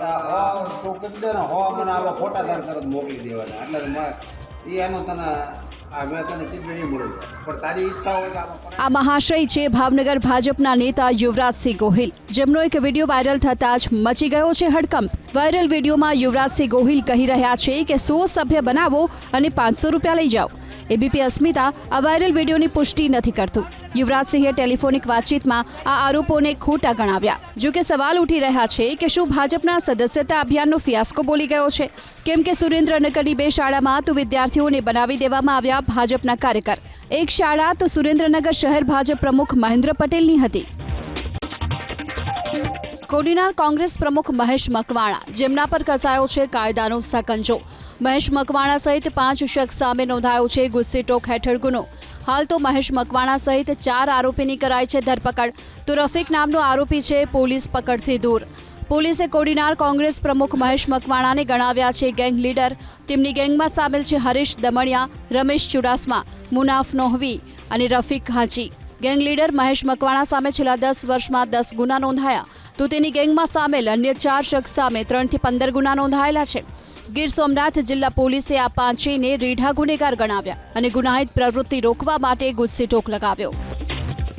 મારા તું કરી દે ને મને આવા ખોટા તાર તરત મોકલી દેવાના એટલે એ એનો તને મેં તને કીધું એ મળે પણ તારી ઈચ્છા હોય કે આ મહાશય છે ભાવનગર ભાજપના નેતા યુવરાજસિંહ ગોહિલ, જેમનો એક વિડીયો વાયરલ થતાં જ મચી ગયો છે હડકંપ। વાયરલ વિડીયોમાં યુવરાજસિંહ ગોહિલ કહી રહ્યા છે કે 100 સભ્ય બનાવો અને 500 રૂપિયા લઈ જાઓ। એબીપી અસ્મિતા આ વાયરલ વિડીયોની પુષ્ટિ નથી કરતું। યુવરાજસિંહે ટેલિફોનિક વાતચીતમાં આ આરોપોને ખોટા ગણાવ્યા। જો કે સવાલ ઉઠી રહ્યા છે કે શું ભાજપના સદસ્યતા અભિયાનનો ફિયાસ્કો બોલી ગયો છે? કેમ કે સુરેન્દ્રનગરની 2 શાળામાં તો વિદ્યાર્થીઓને બનાવી દેવામાં આવ્યા ભાજપના કાર્યકર। એક શાળા તો સુરેન્દ્રનગર શહેર ભાજપ પ્રમુખ મહેન્દ્ર પટેલની હતી। કોડીનાર કોંગ્રેસ પ્રમુખ મહેશ મકવાણા, જેમના પર કસાયો છે કાયદાનો સકંજો। મહેશ મકવાણા સહિત 5 શખ્સ સામે નોંધાયો છે ગુસ્સીટોક હેઠળ ગુનો। હાલ તો મહેશ મકવાણા સહિત 4 આરોપીની કરાઈ છે ધરપકડ। તો રફીક નામનો આરોપી છે પોલીસ પકડથી દૂર। પોલીસે કોડીનાર કોંગ્રેસ પ્રમુખ મહેશ મકવાણાને ગણાવ્યા છે ગેંગ લીડર। તેમની ગેંગમાં સામેલ છે હરીશ દમણિયા, રમેશ ચુડાસમા, મુનાફ નોહવી અને રફીક હાજી। ગેંગ લીડર મહેશ મકવાણા સામે છેલ્લા 10 વર્ષમાં 10 ગુના નોંધાયા। તો તેની ગેંગમાં સામેલ અન્ય 4 શખ્સ સામે 3 થી 15 ગુના નોંધાયેલા છે। ગીર સોમનાથ જિલ્લા પોલીસે આ પાંચેયને રીઢા ગુનેગાર ગણાવ્યા અને ગુનાહિત પ્રવૃત્તિ રોકવા માટે ગુસ્સીટોક લગાવ્યો।